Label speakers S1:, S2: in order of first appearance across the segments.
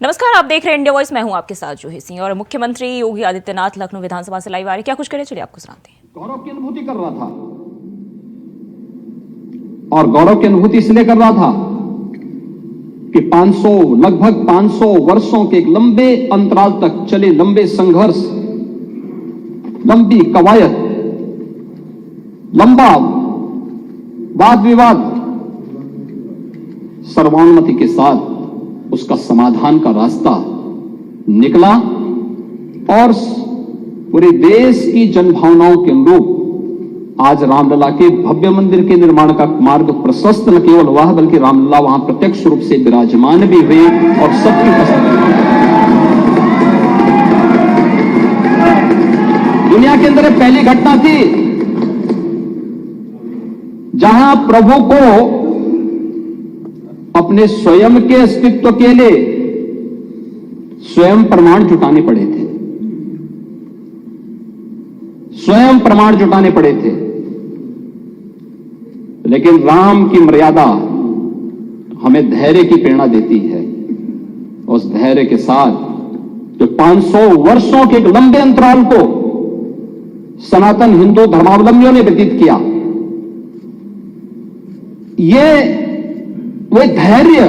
S1: नमस्कार, आप देख रहे हैं इंडिया वॉइस। मैं हूं आपके साथ जूही सिंह। और मुख्यमंत्री योगी आदित्यनाथ लखनऊ विधानसभा से लाइव आ रहे, क्या कुछ करें, चलिए आपको सुनाते हैं।
S2: गौरव की अनुभूति कर रहा था, और गौरव की अनुभूति इसलिए कर रहा था कि लगभग 500 वर्षों के एक लंबे अंतराल तक चले लंबे संघर्ष, लंबी कवायद, लंबा वाद विवाद, सर्वानुमति के साथ उसका समाधान का रास्ता निकला और पूरे देश की जनभावनाओं के अनुरूप आज रामलला के भव्य मंदिर के निर्माण का मार्ग प्रशस्त न केवल हुआ बल्कि रामलला वहां प्रत्यक्ष रूप से विराजमान भी हुए और सबकी पसंद। दुनिया के अंदर पहली घटना थी जहां प्रभु को अपने स्वयं के अस्तित्व के लिए स्वयं प्रमाण जुटाने पड़े थे, स्वयं प्रमाण जुटाने पड़े थे। लेकिन राम की मर्यादा हमें धैर्य की प्रेरणा देती है। उस धैर्य के साथ जो 500 वर्षों के एक लंबे अंतराल को सनातन हिंदू धर्मावलंबियों ने व्यतीत किया, ये वो धैर्य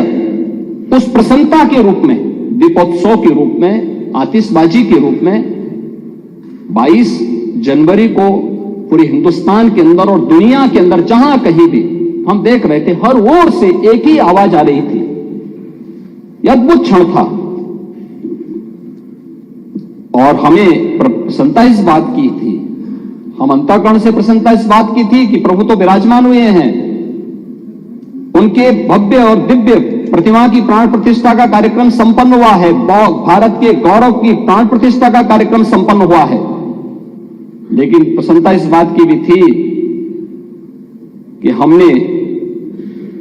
S2: उस प्रसन्नता के रूप में, दीपोत्सव के रूप में, आतिशबाजी के रूप में 22 जनवरी को पूरे हिंदुस्तान के अंदर और दुनिया के अंदर जहां कहीं भी हम देख रहे थे, हर ओर से एक ही आवाज आ रही थी। यह अद्भुत क्षण था और हमें प्रसन्नता इस बात की थी, हम अंतःकरण से प्रसन्नता इस बात की थी कि प्रभु तो विराजमान हुए हैं, उनके भव्य और दिव्य प्रतिमा की प्राण प्रतिष्ठा का कार्यक्रम संपन्न हुआ है, भारत के गौरव की प्राण प्रतिष्ठा का कार्यक्रम संपन्न हुआ है। लेकिन प्रसन्नता इस बात की भी थी कि हमने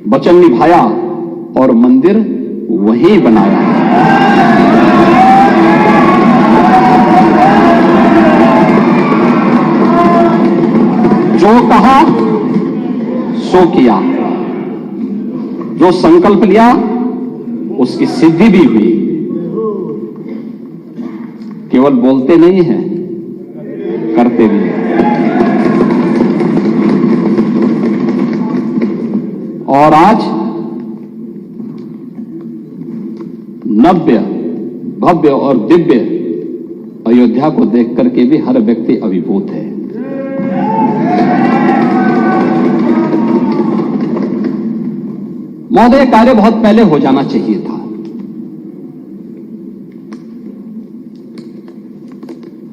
S2: वचन निभाया और मंदिर वहीं बनाया। जो कहा सो किया, जो संकल्प लिया उसकी सिद्धि भी हुई। केवल बोलते नहीं हैं, करते भी हैं। और आज नव्य, भव्य और दिव्य अयोध्या को देख करके भी हर व्यक्ति अभिभूत है। महोदय, कार्य बहुत पहले हो जाना चाहिए था।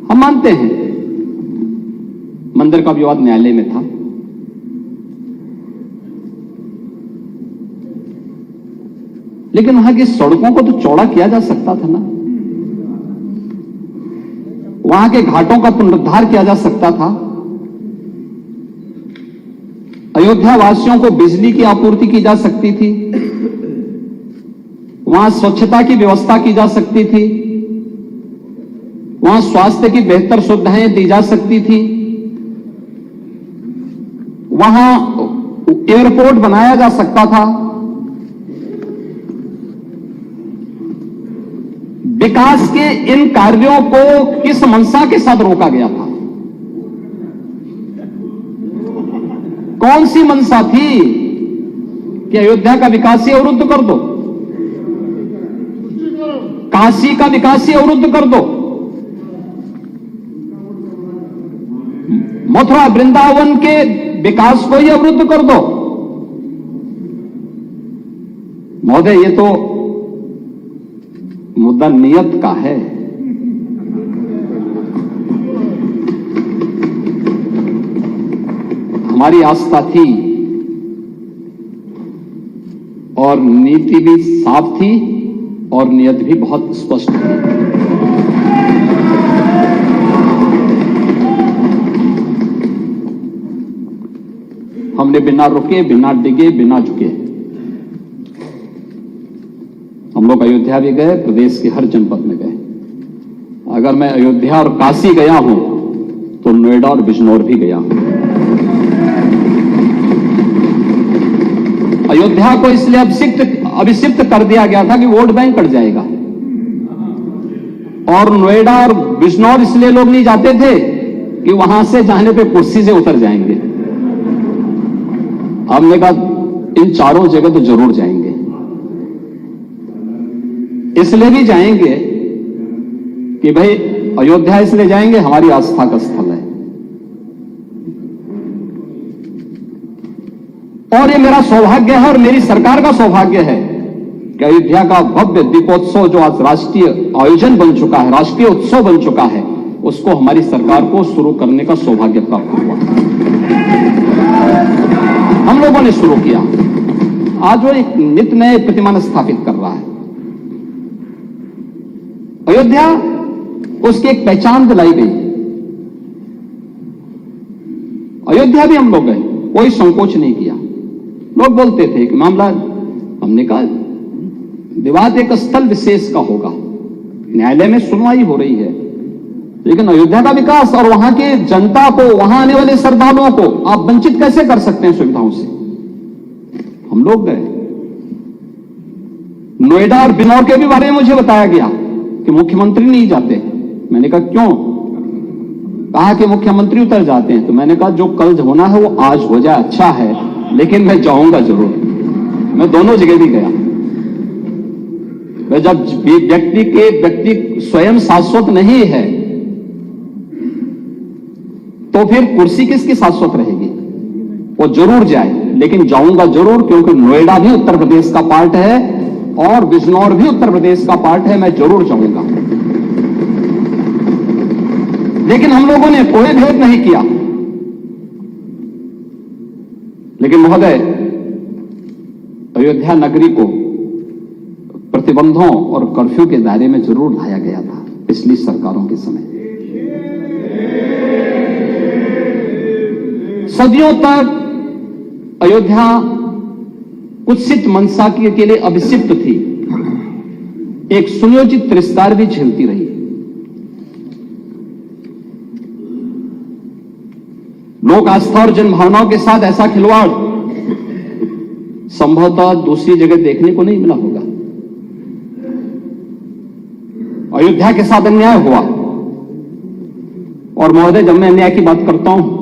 S2: हम मानते हैं मंदिर का विवाद न्यायालय में था, लेकिन वहां की सड़कों को तो चौड़ा किया जा सकता था ना, वहां के घाटों का पुनरुद्धार किया जा सकता था, अयोध्या वासियों को बिजली की आपूर्ति की जा सकती थी, वहां स्वच्छता की व्यवस्था की जा सकती थी, वहां स्वास्थ्य की बेहतर सुविधाएं दी जा सकती थी, वहां एयरपोर्ट बनाया जा सकता था। विकास के इन कार्यों को किस मंशा के साथ रोका गया था? कौन सी मंशा थी कि अयोध्या का विकास ही अवरुद्ध कर दो, काशी का विकास ही अवरुद्ध कर दो, मथुरा वृंदावन के विकास को ही अवरुद्ध कर दो? महोदय, ये तो मुद्दा नियत का है। हमारी आस्था थी और नीति भी साफ थी और नियत भी बहुत स्पष्ट थी। हमने बिना रुके, बिना डिगे, बिना झुके हम लोग अयोध्या भी गए, प्रदेश के हर जनपद में गए। अगर मैं अयोध्या और काशी गया हूं तो नोएडा और बिजनौर भी गया हूं। अयोध्या को इसलिए अभिषिक्त कर दिया गया था कि वोट बैंक कट जाएगा। और नोएडा और बिजनौर इसलिए लोग नहीं जाते थे कि वहां से जाने पे कुर्सी से उतर जाएंगे। हमने कहा इन चारों जगह तो जरूर जाएंगे, इसलिए भी जाएंगे कि भाई अयोध्या इसलिए जाएंगे, हमारी आस्था का स्थल है। और ये मेरा सौभाग्य है और मेरी सरकार का सौभाग्य है कि अयोध्या का भव्य दीपोत्सव जो आज राष्ट्रीय आयोजन बन चुका है, राष्ट्रीय उत्सव बन चुका है, उसको हमारी सरकार को शुरू करने का सौभाग्य प्राप्त हुआ। हम लोगों ने शुरू किया। आज वो एक नित नए प्रतिमान स्थापित कर रहा है। अयोध्या उसकी एक पहचान दिलाई गई। अयोध्या भी हम लोग गए, कोई संकोच नहीं किया। लोग बोलते थे कि मामला, हमने कहा विवाद एक स्थल विशेष का होगा, न्यायालय में सुनवाई हो रही है, लेकिन अयोध्या का विकास और वहां की जनता को, वहां आने वाले श्रद्धालुओं को आप वंचित कैसे कर सकते हैं सुविधाओं से। हम लोग गए। नोएडा और बिजनौर के भी बारे में मुझे बताया गया कि मुख्यमंत्री नहीं जाते। मैंने कहा क्यों? कहा कि मुख्यमंत्री उतर जाते हैं। तो मैंने कहा जो कल होना है वो आज हो जाए, अच्छा है, लेकिन मैं जाऊंगा जरूर। मैं दोनों जगह भी गया। जब व्यक्ति स्वयं शाश्वत नहीं है तो फिर कुर्सी किसकी शाश्वत रहेगी? वो जरूर जाए, लेकिन जाऊंगा जरूर, क्योंकि नोएडा भी उत्तर प्रदेश का पार्ट है और बिजनौर भी उत्तर प्रदेश का पार्ट है। मैं जरूर जाऊंगा। लेकिन हम लोगों ने कोई भेद नहीं किया। लेकिन महोदय, अयोध्या नगरी को प्रतिबंधों और कर्फ्यू के दायरे में जरूर लाया गया था पिछली सरकारों के समय। सदियों तक अयोध्या कुत्सित मनसा के लिए अभिषिक्त थी, एक सुनियोजित तिरस्कार भी झेलती रही। लोक आस्था और जनभावनाओं के साथ ऐसा खिलवाड़ संभवतः दूसरी जगह देखने को नहीं मिला होगा। अयोध्या के साथ अन्याय हुआ। और महोदय, जब मैं अन्याय की बात करता हूं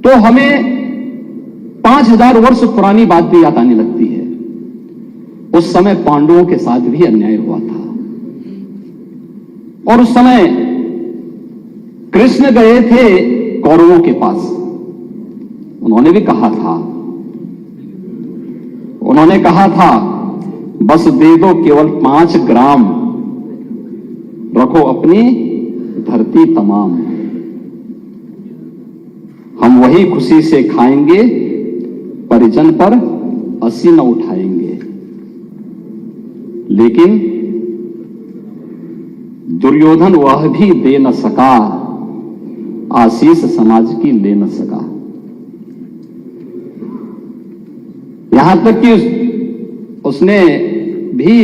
S2: तो हमें 5000 वर्ष पुरानी बात भी याद आने लगती है। उस समय पांडवों के साथ भी अन्याय हुआ था और उस समय कृष्ण गए थे कौरवों के पास। उन्होंने भी कहा था, बस दे दो केवल 5 ग्राम, रखो अपनी धरती तमाम, हम वही खुशी से खाएंगे, परिजन पर अस्सी न उठाएंगे। लेकिन दुर्योधन वह भी दे न सका, आशीष समाज की ले न सका। यहां तक कि उसने भी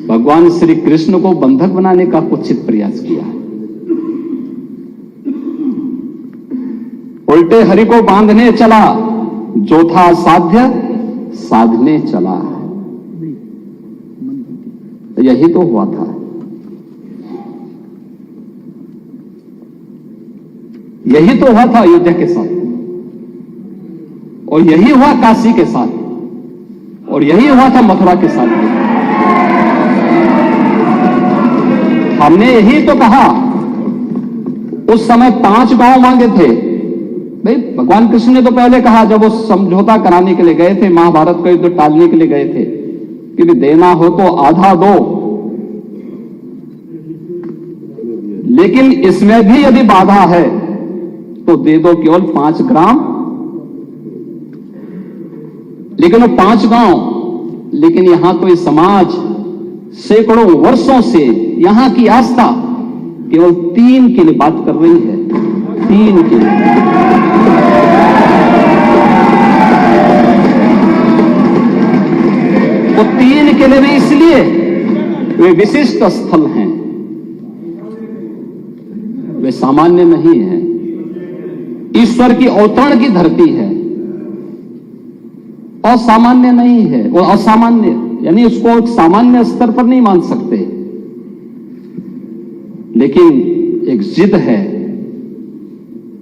S2: भगवान श्री कृष्ण को बंधक बनाने का कुत्सित प्रयास किया। उल्टे हरि को बांधने चला, जो था साध्य साधने चला। यही तो हुआ था। यही तो हुआ था अयोध्या के साथ, और यही हुआ काशी के साथ, और यही हुआ था मथुरा के साथ भी। हमने यही तो कहा। उस समय 5 गांव मांगे थे। भाई, भगवान कृष्ण ने तो पहले कहा, जब वो समझौता कराने के लिए गए थे, महाभारत का युद्ध टालने के लिए गए थे, कि देना हो तो आधा दो, लेकिन इसमें भी यदि बाधा है तो दे दो केवल 5 ग्राम। लेकिन वो 5 गांव, लेकिन यहां तो ये समाज सैकड़ों वर्षों से यहां की आस्था केवल 3 के लिए बात कर रही है। 3 के लिए। वो 3 के लिए भी इसलिए वे विशिष्ट स्थल हैं, वे सामान्य नहीं है। ईश्वर की अवतरण की धरती है, असामान्य नहीं है। वो असामान्य यानी उसको एक सामान्य स्तर पर नहीं मान सकते, लेकिन एक जिद है,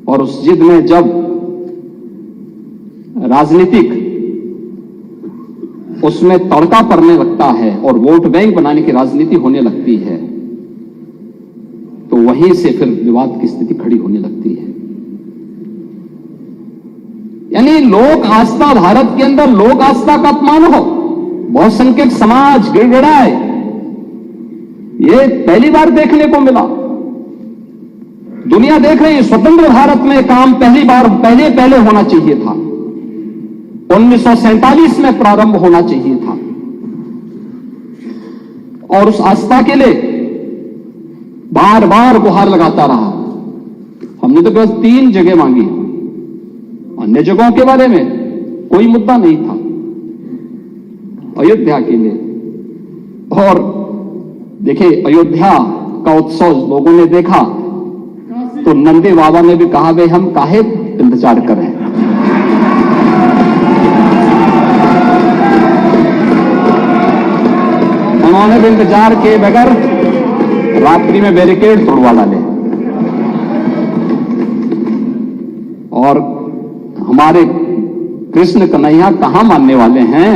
S2: और उस जिद में जब राजनीतिक उसमें तड़का पड़ने लगता है और वोट बैंक बनाने की राजनीति होने लगती है, तो वहीं से फिर विवाद की स्थिति खड़ी होने लगती है। यानी लोक आस्था, भारत के अंदर लोक आस्था का अपमान हो, बहुसंख्यक समाज गिड़गिड़ाए, ये पहली बार देखने को मिला। दुनिया देख रही है, स्वतंत्र भारत में काम पहली बार पहले होना चाहिए था, 1947 में प्रारंभ होना चाहिए था, और उस आस्था के लिए बार बार गुहार लगाता रहा। हमने तो केवल 3 जगह मांगी, अन्य जगहों के बारे में कोई मुद्दा नहीं था। अयोध्या के लिए, और देखिए अयोध्या का उत्सव लोगों ने देखा तो नंदी बाबा ने भी कहा, भाई हम काहे इंतजार करें, उन्होंने भी इंतजार किए बगैर रात्रि में बैरिकेड तोड़वा डाले। और हमारे कृष्ण कन्हैया कहां मानने वाले हैं?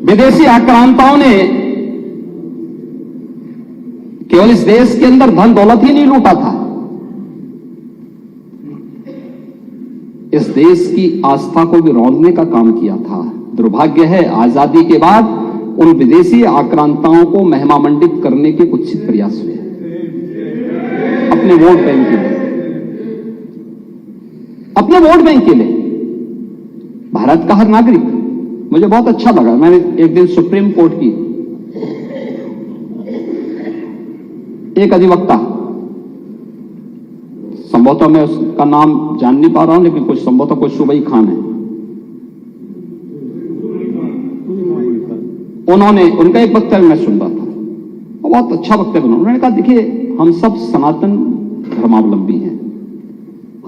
S2: विदेशी आक्रांताओं ने केवल इस देश के अंदर धन दौलत ही नहीं लूटा था, इस देश की आस्था को भी रौंदने का काम किया था। दुर्भाग्य है, आजादी के बाद उन विदेशी आक्रांताओं को महिमामंडित करने के कुत्सित प्रयास हुए अपने वोट बैंक के लिए, अपने वोट बैंक के लिए। भारत का हर नागरिक, मुझे बहुत अच्छा लगा, मैंने एक दिन सुप्रीम कोर्ट की एक अधिवक्ता, संभवतः मैं उसका नाम जान नहीं पा रहा हूं, लेकिन कुछ संभवतः कोई सुबई खान है, उन्होंने उनका एक वक्तव्य मैं सुन रहा था, और बहुत अच्छा वक्तव्य उन्होंने कहा, देखिए हम सब सनातन धर्मावलंबी हैं,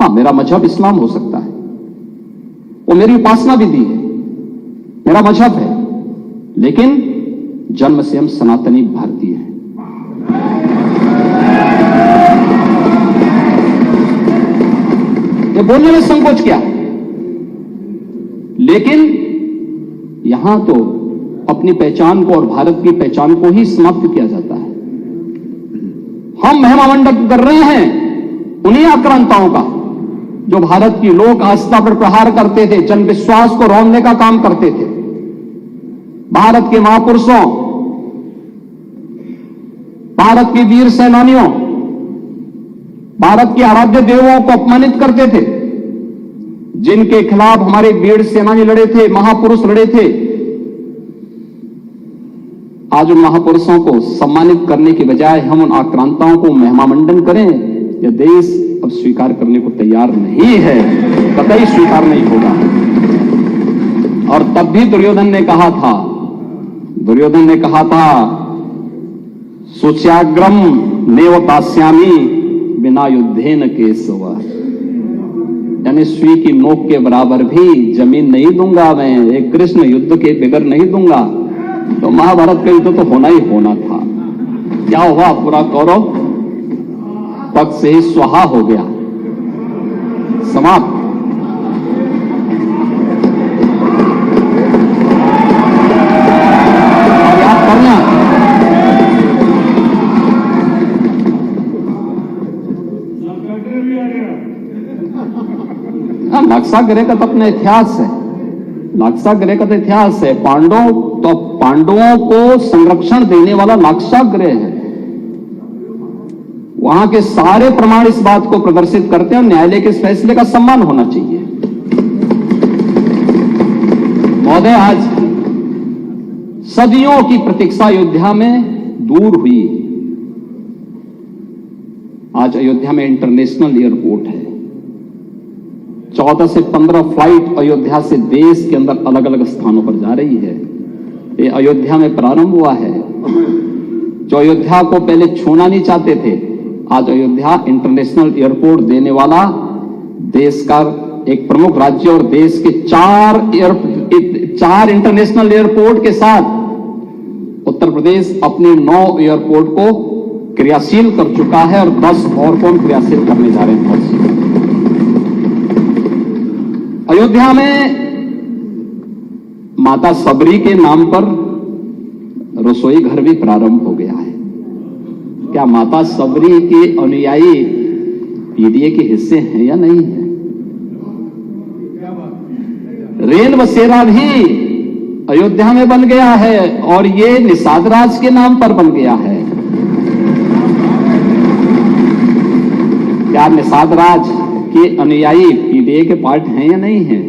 S2: हाँ मेरा मजहब इस्लाम हो सकता है, वो मेरी उपासना विधि है, मेरा मजहब है, लेकिन जन्म से हम सनातनी भारतीय हैं। ये बोलने में संकोच क्या, लेकिन यहां तो अपनी पहचान को और भारत की पहचान को ही समाप्त किया जाता है। हम महिमामंडन कर रहे हैं उन्हीं आक्रांताओं का जो भारत की लोक आस्था पर प्रहार करते थे, जन विश्वास को रौंदने का काम करते थे। भारत के महापुरुषों, भारत के वीर सेनानियों, भारत के आराध्य देवों को अपमानित करते थे, जिनके खिलाफ हमारे वीर सेनानी लड़े थे, महापुरुष लड़े थे। आज उन महापुरुषों को सम्मानित करने के बजाय हम उन आक्रांताओं को महिमामंडन करें, यह देश अब स्वीकार करने को तैयार नहीं है, कतई स्वीकार नहीं होगा। और तब भी दुर्योधन ने कहा था, सुच्याग्रम नेव दास्यामि बिना युद्धेन केशव, यानी सुई की नोक के बराबर भी जमीन नहीं दूंगा मैं, एक कृष्ण युद्ध के बगैर नहीं दूंगा। तो महाभारत का युद्ध तो होना ही होना था। क्या हुआ? पूरा कौरव पक्ष से ही स्वाहा हो गया, समाप्त। याद करना, लाक्षागृह का तो अपना इतिहास है, लाक्षागृह का तो इतिहास है। पांडवों को संरक्षण देने वाला लाक्षागृह है। वहां के सारे प्रमाण इस बात को प्रदर्शित करते हैं, और न्यायालय के इस फैसले का सम्मान होना चाहिए। महोदय, आज सदियों की प्रतीक्षा अयोध्या में दूर हुई। आज अयोध्या में इंटरनेशनल एयरपोर्ट है। 14 से 15 फ्लाइट अयोध्या से देश के अंदर अलग अलग स्थानों पर जा रही है। ये अयोध्या में प्रारंभ हुआ है। जो अयोध्या को पहले छूना नहीं चाहते थे, आज अयोध्या इंटरनेशनल एयरपोर्ट देने वाला देश का एक प्रमुख राज्य और देश के चार इंटरनेशनल एयरपोर्ट के साथ उत्तर प्रदेश अपने 9 एयरपोर्ट को क्रियाशील कर चुका है और 10 और को क्रियाशील करने जा रहे हैं। अयोध्या में माता सबरी के नाम पर रसोई घर भी प्रारंभ हो गया है। क्या माता सबरी के अनुयायी पीडीए के हिस्से हैं या नहीं है? रेन बसेरा भी अयोध्या में बन गया है और ये निषाद राज के नाम पर बन गया है। क्या निषाद राज के अनुयायी पीडीए के पार्ट हैं या नहीं है?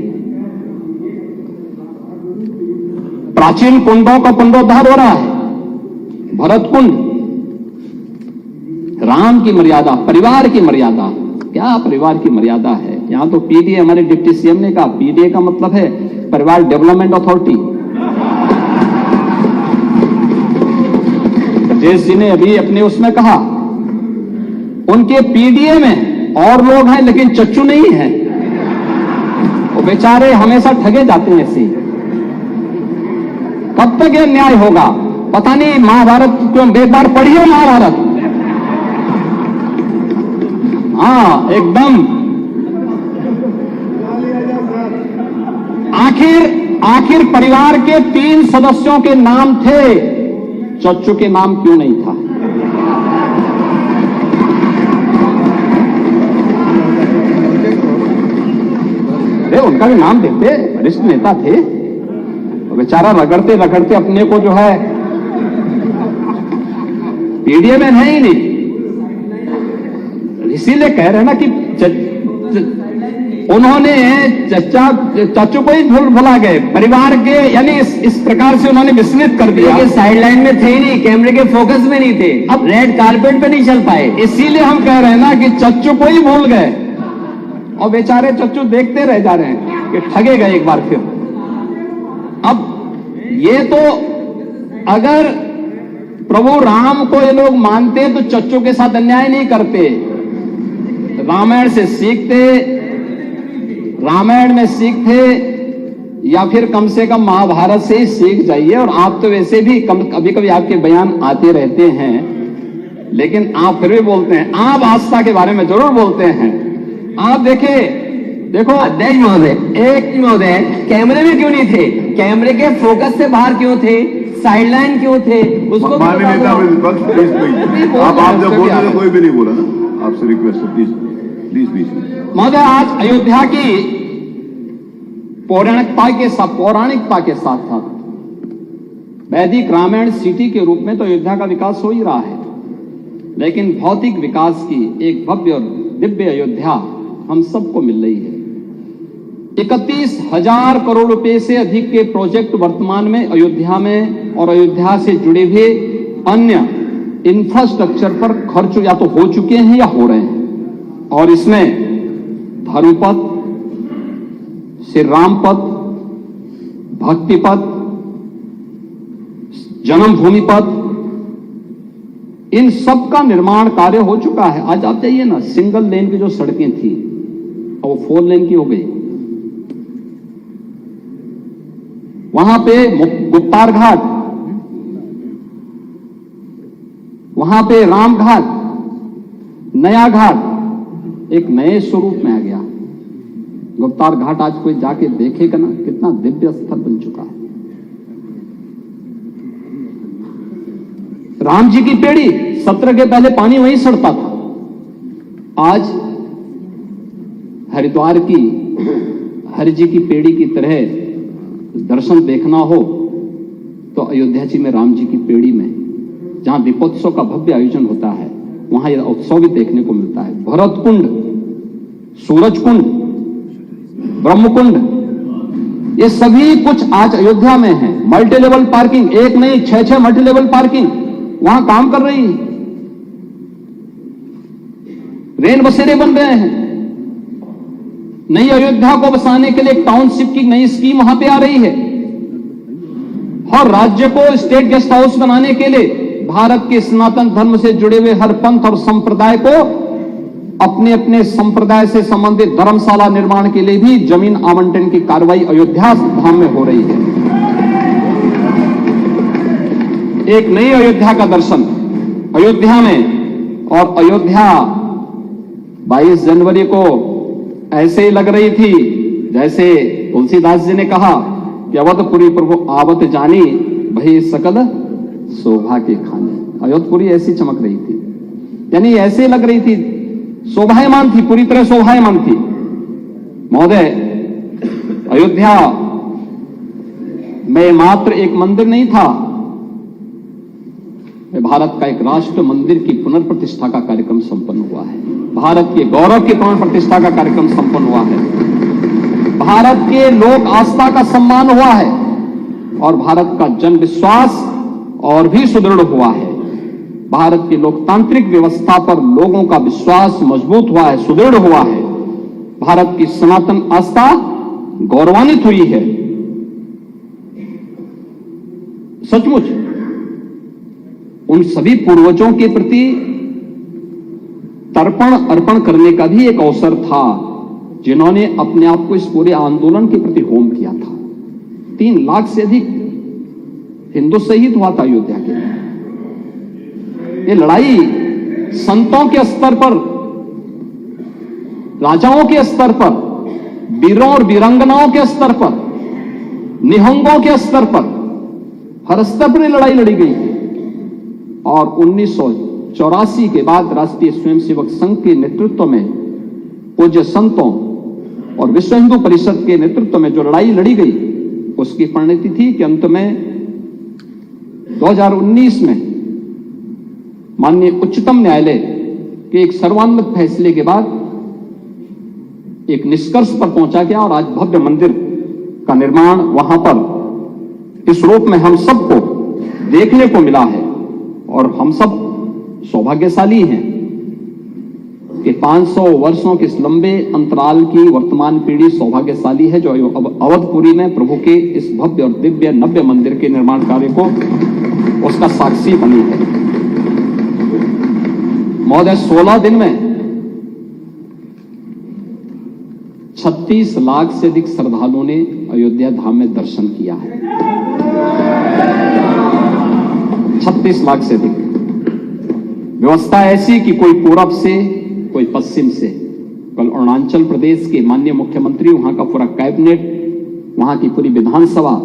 S2: प्राचीन कुंडों का पुनरुद्धार हो रहा है। भरत कुंड, राम की मर्यादा, परिवार की मर्यादा, क्या परिवार की मर्यादा है? यहां तो पीडीए, हमारे डिप्टी सीएम ने कहा पीडीए का मतलब है परिवार डेवलपमेंट अथॉरिटी। ब्रजेश जी ने अभी अपने उसमें कहा उनके पीडीए में और लोग हैं लेकिन चच्चू नहीं है। वो बेचारे हमेशा ठगे जाते हैं ऐसे। कब तक यह न्याय होगा? पता नहीं। महाभारत क्यों एक बार पढ़िए महाभारत। हाँ, एकदम। आखिर परिवार के 3 सदस्यों के नाम थे, चच्चू के नाम क्यों नहीं था? उनका भी नाम देते, वरिष्ठ नेता थे। बेचारा रगड़ते रगड़ते अपने को जो है पीडीए में है ही नहीं। इसीलिए कह रहे हैं ना कि उन्होंने चाचू को ही भुला गए परिवार के, यानी इस प्रकार से उन्होंने विस्मृत कर दिया कि
S3: साइडलाइन में थे ही नहीं, कैमरे के फोकस में नहीं थे, अब रेड कारपेट पे नहीं चल पाए।
S2: इसीलिए हम कह रहे हैं ना कि चच्चू को ही भूल गए और बेचारे चच्चू देखते रह जा रहे हैं कि ठगे गए एक बार फिर। अब ये तो अगर प्रभु राम को ये लोग मानते तो चच्चू के साथ अन्याय नहीं करते। रामायण से सीखते, रामायण में सीखते, या फिर कम से कम महाभारत से ही सीख जाइए। और आप तो वैसे भी कभी कभी आपके बयान आते रहते हैं, लेकिन आप फिर भी बोलते हैं। आप आस्था के बारे में जरूर बोलते हैं। आप देखो
S3: अध्यक्ष महोदय, एक महोदय, कैमरे में क्यों नहीं थे? कैमरे के फोकस से बाहर क्यों थे? साइडलाइन क्यों थे? उसको
S4: माननीय नेता विपक्ष, प्लीज आप जब बोल रहे कोई भी नहीं बोला ना, आपसे रिक्वेस्ट है, प्लीज प्लीज।
S2: महोदय, आज अयोध्या की पौराणिकता के साथ साथ वैदिक रामायण सिटी के रूप में तो अयोध्या का विकास हो ही रहा है, लेकिन भौतिक विकास की एक भव्य और दिव्य अयोध्या हम सबको मिल रही है। 31,000 करोड़ रुपए से अधिक के प्रोजेक्ट वर्तमान में अयोध्या में और अयोध्या से जुड़े हुए अन्य इंफ्रास्ट्रक्चर पर खर्च या तो हो चुके हैं या हो रहे हैं। और इसमें धर्मपथ, श्री राम पथ, भक्ति पथ, जन्मभूमि पथ, इन सब का निर्माण कार्य हो चुका है। आज आप जाइए ना, सिंगल लेन की जो सड़कें थी और वो 4 लेन की हो गई। वहां पे गुप्तार घाट, वहां पे राम घाट, नया घाट एक नए स्वरूप में आ गया। गुप्तार घाट आज कोई जाके देखेगा ना, कितना दिव्य स्थल बन चुका है। राम जी की पेड़ी, सत्र के पहले पानी वहीं सड़ता था। आज हरिद्वार की हरि जी की पेड़ी की तरह दर्शन देखना हो तो अयोध्या जी में राम जी की पेड़ी में, जहां दीपोत्सव का भव्य आयोजन होता है, वहां यह उत्सव भी देखने को मिलता है। भरत कुंड, सूरज कुंड, ब्रह्म कुंड, ये सभी कुछ आज अयोध्या में है। मल्टी लेवल पार्किंग, एक नहीं 6 मल्टी लेवल पार्किंग वहां काम कर रही है। रेल बसेरे बन रहे हैं। नई अयोध्या को बसाने के लिए एक टाउनशिप की नई स्कीम वहां पे आ रही है। हर राज्य को स्टेट गेस्ट हाउस बनाने के लिए भारत के सनातन धर्म से जुड़े हुए हर पंथ और संप्रदाय को अपने अपने संप्रदाय से संबंधित धर्मशाला निर्माण के लिए भी जमीन आवंटन की कार्रवाई अयोध्या धाम में हो रही है। एक नई अयोध्या का दर्शन अयोध्या में, और अयोध्या 22 जनवरी को ऐसे ही लग रही थी जैसे तुलसीदास जी ने कहा कि अवधपुरी प्रभु आवत जानी भई सकल शोभा के खाने। अयोधपुरी ऐसी चमक रही थी, यानी ऐसे लग रही थी, शोभायमान थी, पूरी तरह शोभायमान थी। महोदय, अयोध्या में मात्र एक मंदिर नहीं था, भारत का एक राष्ट्र मंदिर की पुनर्प्रतिष्ठा का कार्यक्रम संपन्न हुआ है। भारत के गौरव की पुनर्प्रतिष्ठा का कार्यक्रम संपन्न हुआ है। भारत के लोक आस्था का सम्मान हुआ है और भारत का जन विश्वास और भी सुदृढ़ हुआ है। भारत की लोकतांत्रिक व्यवस्था पर लोगों का विश्वास मजबूत हुआ है, सुदृढ़ हुआ है। भारत की सनातन आस्था गौरवान्वित हुई है। सचमुच उन सभी पूर्वजों के प्रति तर्पण अर्पण करने का भी एक अवसर था जिन्होंने अपने आप को इस पूरे आंदोलन के प्रति होम किया था। 3 लाख से अधिक हिंदू शहीद हुआ था अयोध्या के। ये लड़ाई संतों के स्तर पर, राजाओं के स्तर पर, वीरों और वीरांगनाओं के स्तर पर, निहंगों के स्तर पर, हर स्तर पर लड़ाई लड़ी गई थी। और 1984 के बाद राष्ट्रीय स्वयंसेवक संघ के नेतृत्व में, पूज्य संतों और विश्व हिंदू परिषद के नेतृत्व में जो लड़ाई लड़ी गई, उसकी परिणति थी कि अंत में 2019 में माननीय उच्चतम न्यायालय के एक सर्वानुमत फैसले के बाद एक निष्कर्ष पर पहुंचा गया और आज भव्य मंदिर का निर्माण वहां पर इस रूप में हम सबको देखने को मिला है। और हम सब सौभाग्यशाली हैं कि 500 वर्षों के इस लंबे अंतराल की वर्तमान पीढ़ी सौभाग्यशाली है जो अवधपुरी में प्रभु के इस भव्य और दिव्य नव्य मंदिर के निर्माण कार्य को उसका साक्षी बनी है। महोदय, 16 दिन में 36 लाख से अधिक श्रद्धालुओं ने अयोध्या धाम में दर्शन किया है। 36 लाख से अधिक। व्यवस्था ऐसी कि कोई पूरब से कोई पश्चिम से। कल अरुणाचल प्रदेश के माननीय मुख्यमंत्री, वहां का पूरा कैबिनेट, वहां की पूरी विधानसभा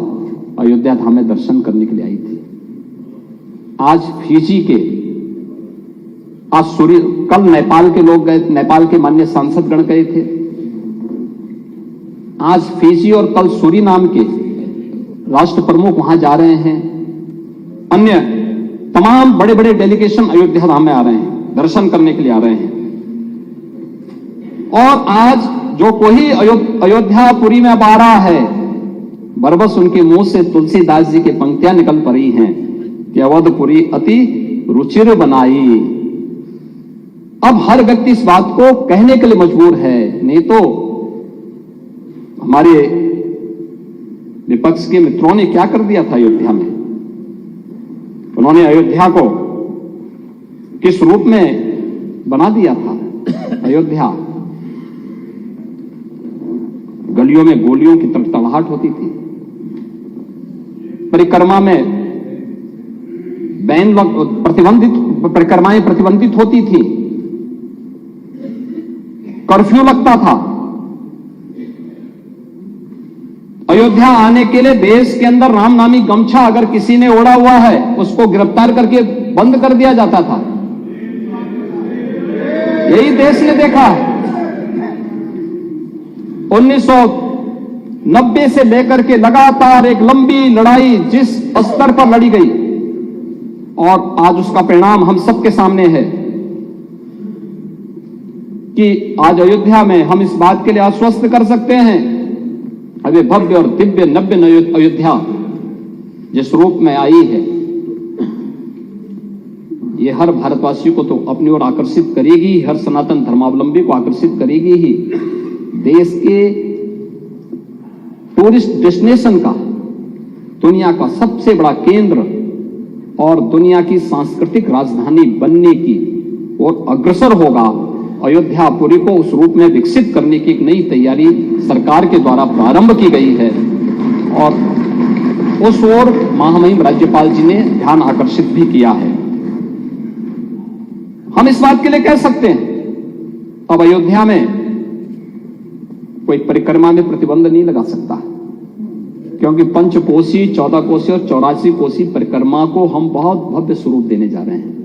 S2: अयोध्या धाम में दर्शन करने के लिए आई थी। आज फिजी के, कल नेपाल के लोग गए, नेपाल के माननीय सांसदगण गए थे। आज फिजी और कल सूरीनाम के राष्ट्र प्रमुख वहां जा रहे हैं। अन्य तमाम बड़े बड़े डेलीगेशन अयोध्या धाम में आ रहे हैं, दर्शन करने के लिए आ रहे हैं। और आज जो कोई अयोध्यापुरी में अब आ रहा है, बरबस उनके मुंह से तुलसीदास जी की पंक्तियां निकल पड़ी हैं कि अवधपुरी अति रुचिर बनाई। अब हर व्यक्ति इस बात को कहने के लिए मजबूर है, नहीं तो हमारे विपक्ष के मित्रों ने क्या कर दिया था अयोध्या में। उन्होंने अयोध्या को किस रूप में बना दिया था। अयोध्या गलियों में गोलियों की तड़तड़ाहट होती थी, परिक्रमा में बैन प्रतिबंधित, परिक्रमाएं प्रतिबंधित होती थी, कर्फ्यू लगता था। अयोध्या आने के लिए देश के अंदर रामनामी गमछा अगर किसी ने ओढ़ा हुआ है उसको गिरफ्तार करके बंद कर दिया जाता था। यही देश ने देखा है। 1990 से लेकर के लगातार एक लंबी लड़ाई जिस स्तर पर लड़ी गई, और आज उसका परिणाम हम सबके सामने है कि आज अयोध्या में हम इस बात के लिए आश्वस्त कर सकते हैं, अभी भव्य और दिव्य नव्य अयोध्या जिस रूप में आई है, ये हर भारतवासी को तो अपनी ओर आकर्षित करेगी, हर सनातन धर्मावलंबी को आकर्षित करेगी ही। देश के टूरिस्ट डेस्टिनेशन का, दुनिया का सबसे बड़ा केंद्र और दुनिया की सांस्कृतिक राजधानी बनने की ओर अग्रसर होगा। अयोध्यापुरी को उस रूप में विकसित करने की एक नई तैयारी सरकार के द्वारा प्रारंभ की गई है और उस ओर महामहिम राज्यपाल जी ने ध्यान आकर्षित भी किया है। हम इस बात के लिए कह सकते हैं अब अयोध्या में कोई परिक्रमा में प्रतिबंध नहीं लगा सकता, क्योंकि पंचकोसी, 14 कोसी और 84 कोसी परिक्रमा को हम बहुत भव्य स्वरूप देने जा रहे हैं।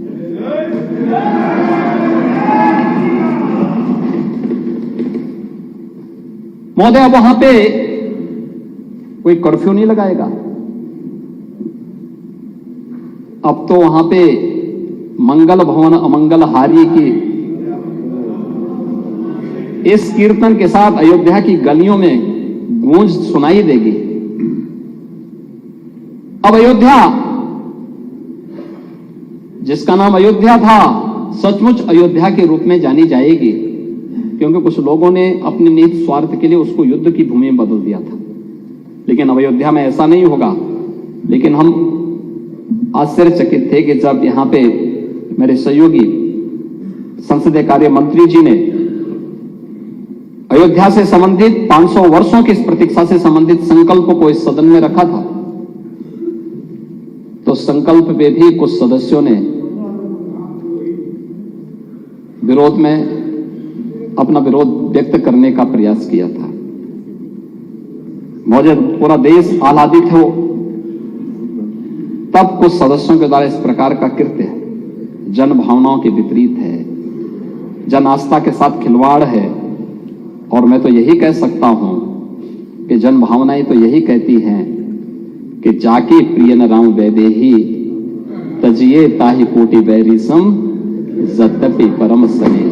S2: महोदय, वहां पे कोई कर्फ्यू नहीं लगाएगा। अब तो वहां पे मंगल भवन अमंगल हारी की इस कीर्तन के साथ अयोध्या की गलियों में गूंज सुनाई देगी। अब अयोध्या, जिसका नाम अयोध्या था, सचमुच अयोध्या के रूप में जानी जाएगी, क्योंकि कुछ लोगों ने अपने निहित स्वार्थ के लिए उसको युद्ध की भूमि में बदल दिया था। लेकिन अब अयोध्या में ऐसा नहीं होगा। लेकिन हम आश्चर्यचकित थे कि जब यहां पे मेरे सहयोगी संसदीय कार्य मंत्री जी ने अयोध्या से संबंधित 500 वर्षों की इस प्रतीक्षा से संबंधित संकल्प को इस सदन में रखा था, तो संकल्प पे भी कुछ सदस्यों ने विरोध में अपना विरोध व्यक्त करने का प्रयास किया था। मौजूद पूरा देश आह्लादित हो, तब कुछ सदस्यों के द्वारा इस प्रकार का कृत्य जन भावनाओं के विपरीत है, जन आस्था के साथ खिलवाड़ है। और मैं तो यही कह सकता हूं कि जन भावनाएं तो यही कहती हैं कि जाके प्रिय न राम वैदेही तजिए ताहि कोटि बैरिसम जद्यपि परम सने।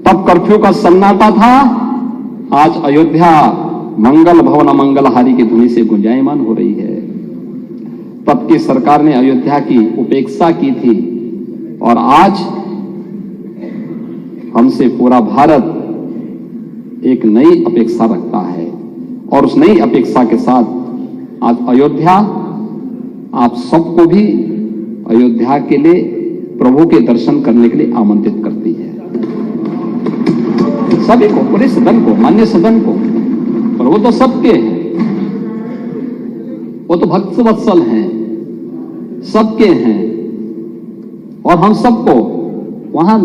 S2: तब कर्फ्यू का सन्नाटा था, आज अयोध्या मंगल भवन अमंगलहारी की ध्वनि से गुंजायमान हो रही है। तब की सरकार ने अयोध्या की उपेक्षा की थी और आज हमसे पूरा भारत एक नई अपेक्षा रखता है और उस नई अपेक्षा के साथ आज अयोध्या आप सबको भी अयोध्या के लिए प्रभु के दर्शन करने के लिए आमंत्रित करती है। सभी को, पूरे सदन को, मान्य सदन को। पर वो तो सबके हैं, वो तो भक्त वत्सल हैं, सबके हैं और हम सबको वहां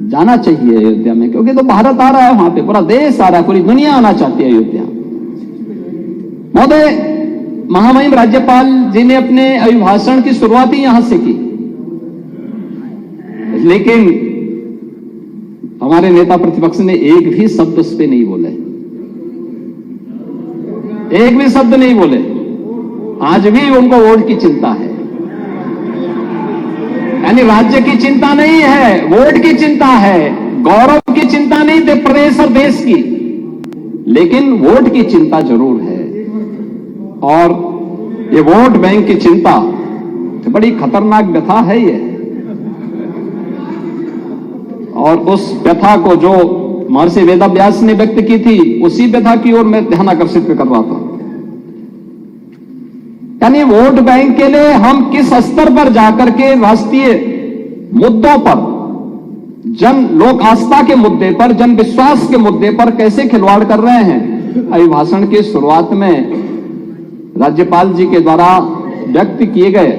S2: जाना चाहिए अयोध्या में, क्योंकि तो भारत आ रहा है, वहां पे पूरा देश आ रहा है, पूरी दुनिया आना चाहती है अयोध्या। महोदय, महामहिम राज्यपाल जी ने अपने अभिभाषण की शुरुआत ही यहां से की, लेकिन हमारे नेता प्रतिपक्ष ने एक भी शब्द उस पर नहीं बोले, एक भी शब्द नहीं बोले। आज भी उनको वोट की चिंता है, यानी राज्य की चिंता नहीं है, वोट की चिंता है, गौरव की चिंता नहीं थे प्रदेश और देश की, लेकिन वोट की चिंता जरूर है। और ये वोट बैंक की चिंता बड़ी खतरनाक व्यथा है ये। और उस व्यथा को जो महर्षि वेदव्यास ने व्यक्त की थी, उसी व्यथा की ओर मैं ध्यान आकर्षित कर रहा था। यानी वोट बैंक के लिए हम किस स्तर पर जाकर के राष्ट्रीय मुद्दों पर, जन लोक आस्था के मुद्दे पर, जन विश्वास के मुद्दे पर कैसे खिलवाड़ कर रहे हैं। अभिभाषण की शुरुआत में राज्यपाल जी के द्वारा व्यक्त किए गए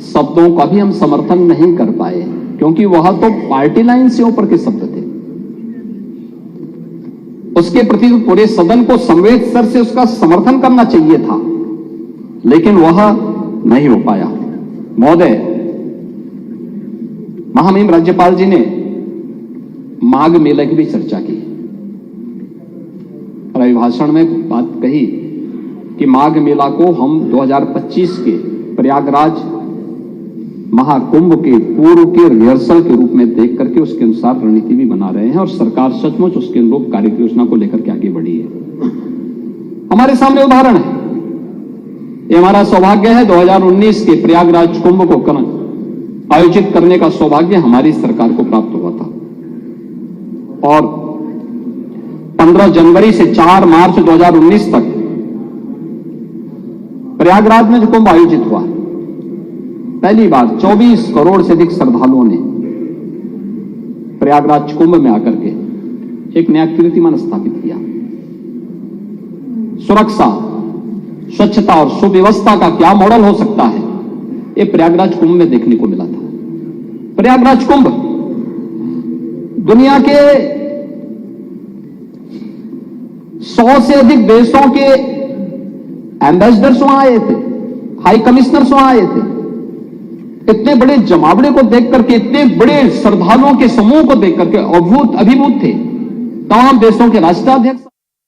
S2: शब्दों का भी हम समर्थन नहीं कर पाए, क्योंकि वह तो पार्टी लाइन से ऊपर के शब्द थे। उसके प्रति पूरे सदन को संवेद स्तर से उसका समर्थन करना चाहिए था, लेकिन वह नहीं हो पाया। महोदय, महामहिम राज्यपाल जी ने माघ मेले की भी चर्चा की और अभिभाषण में बात कही कि माघ मेला को हम 2025 के प्रयागराज महाकुंभ के पूर्व के रिहर्सल के रूप में देख करके उसके अनुसार रणनीति भी बना रहे हैं और सरकार सचमुच उसके अनुरूप कार्य योजना को लेकर के आगे बढ़ी है। हमारे सामने उदाहरण है, ये हमारा सौभाग्य है 2019 के प्रयागराज कुंभ को आयोजित करने का सौभाग्य हमारी सरकार को प्राप्त हुआ था। और 15 जनवरी से 4 मार्च 2019 तक प्रयागराज में जो कुंभ आयोजित हुआ, पहली बार 24 करोड़ से अधिक श्रद्धालुओं ने प्रयागराज कुंभ में आकर के एक नया कीर्तिमान स्थापित किया। सुरक्षा, स्वच्छता और सुव्यवस्था का क्या मॉडल हो सकता है, ये प्रयागराज कुंभ में देखने को मिला था। प्रयागराज कुंभ दुनिया के 100 से अधिक देशों के एम्बेसडर्स वहां आए थे, हाई कमिश्नर्स वहां आए थे। इतने बड़े जमावड़े को देख करके, इतने बड़े श्रद्धालुओं के समूह को देख करके अभिभूत थे तमाम देशों के राष्ट्राध्यक्ष।